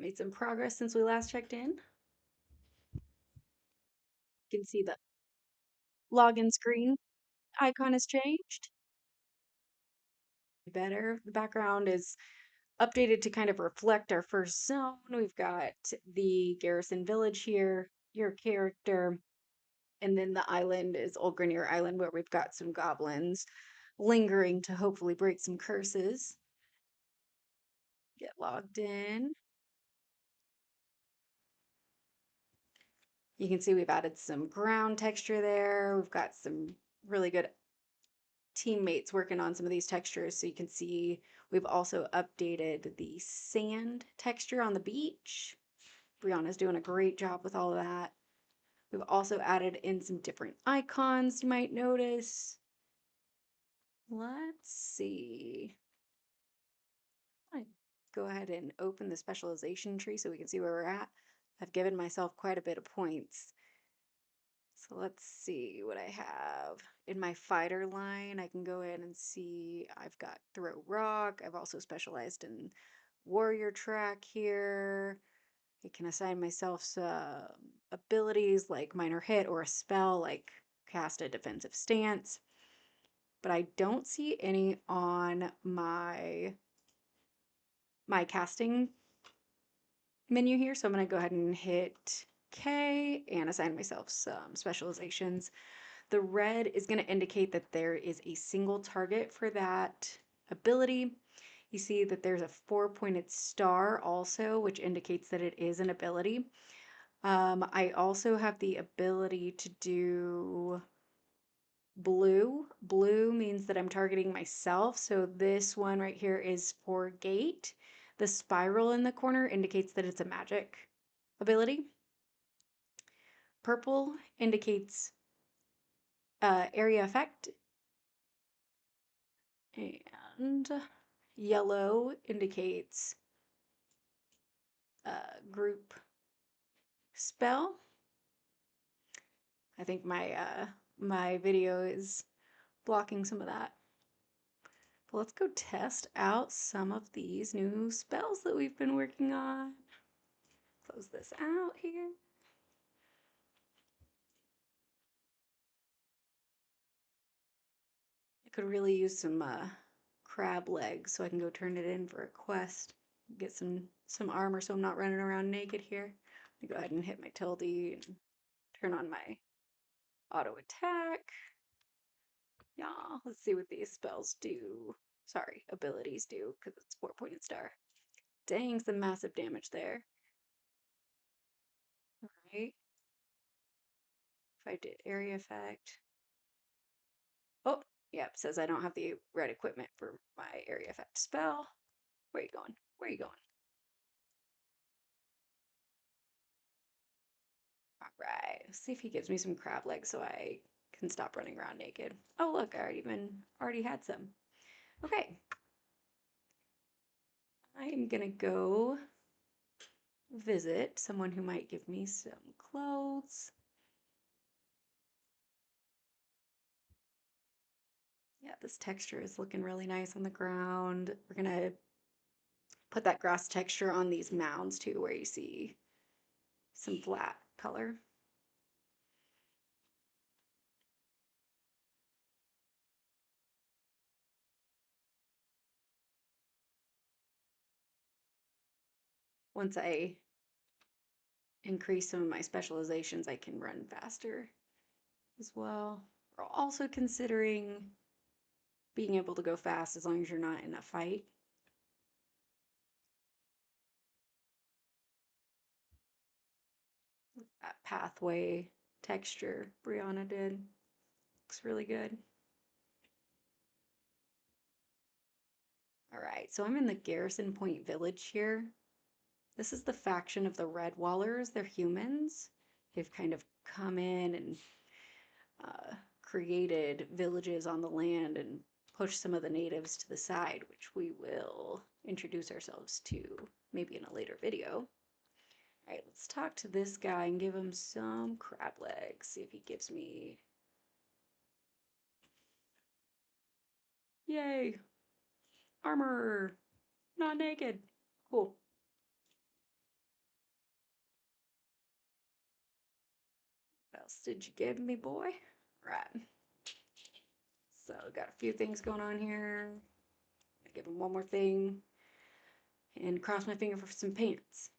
Made some progress since we last checked in. You can see the login screen icon has changed. Better. The background is updated to kind of reflect our first zone. We've got the Garrison Village here, your character, and then the island is Old Grenier Island, where we've got some goblins lingering to hopefully break some curses. Get logged in. You can see we've added some ground texture there. We've got some really good teammates working on some of these textures. So you can see we've also updated the sand texture on the beach. Brianna's doing a great job with all of that. We've also added in some different icons you might notice. Let's see. I go ahead and open the specialization tree so we can see where we're at. I've given myself quite a bit of points. So let's see what I have. In my fighter line, I can go in and see I've got throw rock. I've also specialized in warrior track here. I can assign myself some abilities like minor hit or a spell like cast a defensive stance. But I don't see any on my casting menu here. So I'm going to go ahead and hit K and assign myself some specializations. The red is going to indicate that there is a single target for that ability. You see that there's a 4-pointed star also, which indicates that it is an ability. I also have the ability to do blue. Blue means that I'm targeting myself. So this one right here is for gate. The spiral in the corner indicates that it's a magic ability. Purple indicates area effect. And yellow indicates group spell. I think my video is blocking some of that. But let's go test out some of these new spells that we've been working on. Close this out here. I could really use some crab legs so I can go turn it in for a quest. Get some armor so I'm not running around naked here. I go ahead and hit my tilde and turn on my auto attack. Yeah, let's see what these spells do. Sorry, abilities do, because it's 4-pointed star. Dang, some massive damage there. Alright. If I did area effect. Oh, yep, says I don't have the red equipment for my area effect spell. Where are you going? Where are you going? Alright, let's see if he gives me some crab legs so I can stop running around naked. Oh look, I already had some. Okay. I am gonna go visit someone who might give me some clothes. Yeah, this texture is looking really nice on the ground. We're gonna put that grass texture on these mounds too, where you see some flat color. Once I increase some of my specializations, I can run faster as well. We're also considering being able to go fast as long as you're not in a fight. That pathway texture Brianna did looks really good. All right, so I'm in the Garrison Point Village here. This is the faction of the Red Wallers. They're humans. They've kind of come in and created villages on the land and pushed some of the natives to the side, which we will introduce ourselves to maybe in a later video. All right, let's talk to this guy and give him some crab legs. See if he gives me. Yay! Armor! Not naked. Cool. did you give me, boy? Right. So got a few things going on here. I give him one more thing and cross my finger for some pants.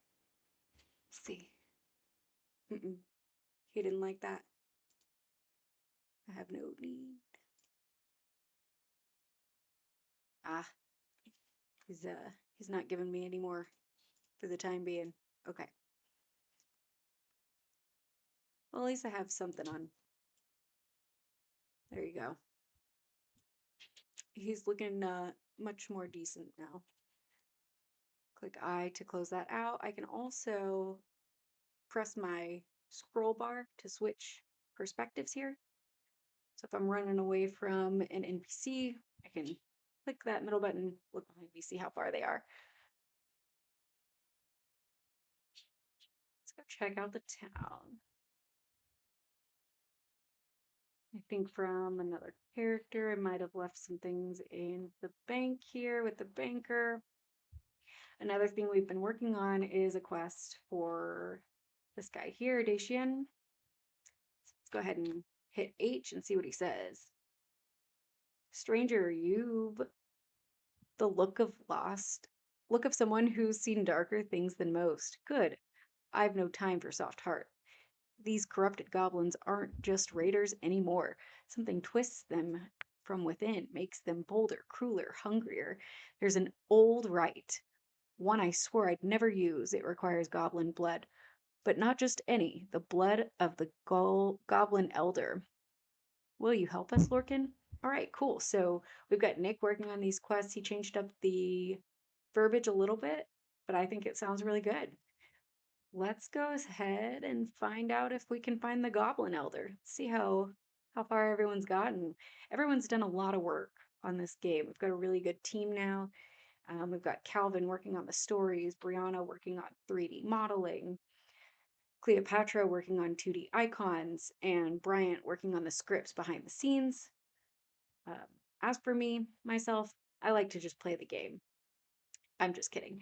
Let's see. He didn't like that. I have no need. Ah, he's not giving me any more for the time being. Okay. Well, at least I have something on. There you go. He's looking much more decent now. Click I to close that out. I can also press my scroll bar to switch perspectives here. So if I'm running away from an NPC, I can click that middle button, look behind me, see how far they are. Let's go check out the town. I think from another character, I might have left some things in the bank here with the banker. Another thing we've been working on is a quest for this guy here, Dacian. Let's go ahead and hit H and see what he says. Stranger, you've the look of someone who's seen darker things than most. Good. I've no time for soft heart. These corrupted goblins aren't just raiders anymore. Something twists them from within, makes them bolder, crueler, hungrier. There's an old rite, one I swore I'd never use. It requires goblin blood, but not just any, the blood of the goblin elder. Will you help us, Lorcan? All right, cool. So we've got Nick working on these quests. He changed up the verbiage a little bit, but I think it sounds really good. Let's go ahead and find out if we can find the Goblin Elder. See how far everyone's gotten. Everyone's done a lot of work on this game. We've got a really good team now. We've got Calvin working on the stories, Brianna working on 3D modeling, Cleopatra working on 2D icons, and Bryant working on the scripts behind the scenes. As for me, myself, I like to just play the game. I'm just kidding.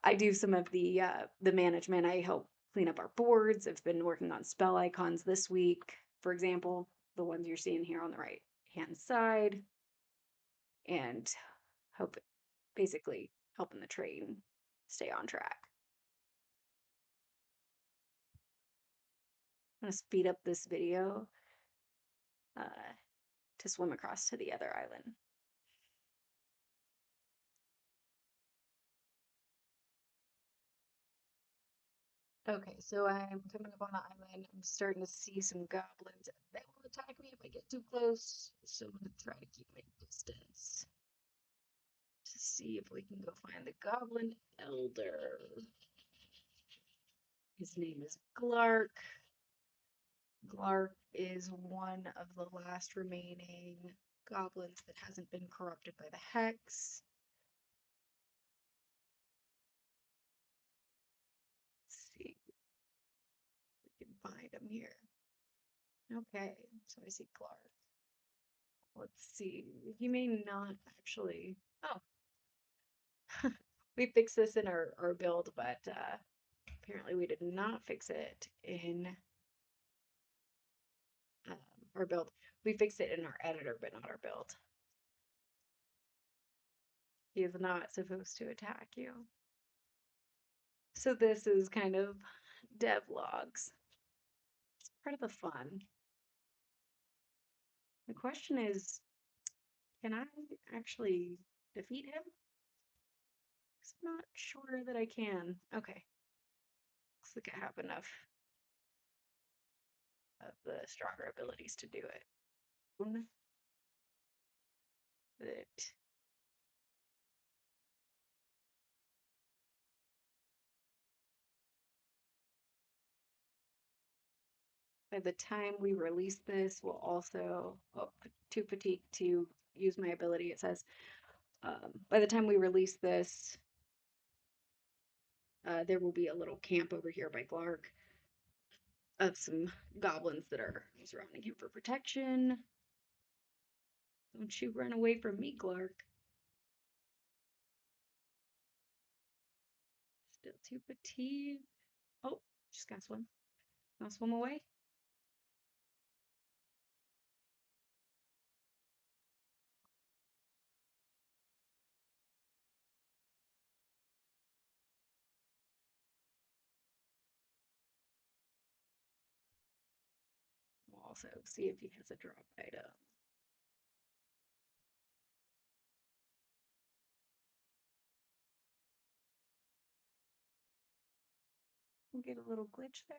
I do some of the management. I help clean up our boards. I've been working on spell icons this week, for example, the ones you're seeing here on the right hand side, and hope basically helping the train stay on track. I'm gonna speed up this video to swim across to the other island. Okay, so I'm coming up on the island. I'm starting to see some goblins. They will attack me if I get too close, so I'm gonna try to keep my distance to see if we can go find the Goblin Elder. His name is Glark. Glark is one of the last remaining goblins that hasn't been corrupted by the Hex. Let's see if we can find him here. Okay, so I see Glark. Let's see. He may not actually. Oh, we fixed this in our build, but apparently we did not fix it in our build. We fixed it in our editor, but not our build. He is not supposed to attack you. So this is kind of dev logs. It's part of the fun. The question is, can I actually defeat him? I'm not sure that I can. Okay. Looks like I have enough of the stronger abilities to do it. That by the time we release this, we'll also too fatigued to use my ability. It says by the time we release this, there will be a little camp over here by Glark of some goblins that are surrounding him for protection. Don't you run away from me, Glark. Still too fatigued. Oh, just gotta swim. Wanna swim away? also see if he has a drop item. We'll get a little glitch there.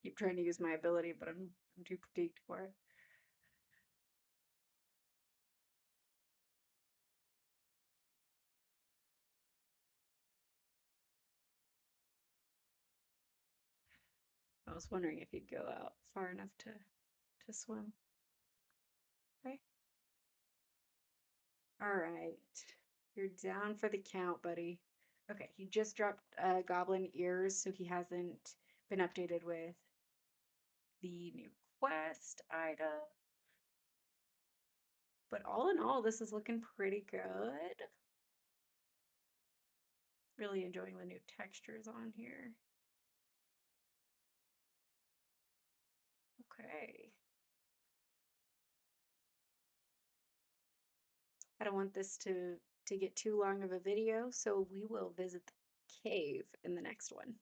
Keep trying to use my ability, but I'm too fatigued for it. I was wondering if you'd go out far enough to swim. Okay. All right. You're down for the count, buddy. Okay, he just dropped goblin ears, so he hasn't been updated with the new quest item. But all in all, this is looking pretty good. Really enjoying the new textures on here. Okay. I don't want this to get too long of a video, so we will visit the cave in the next one.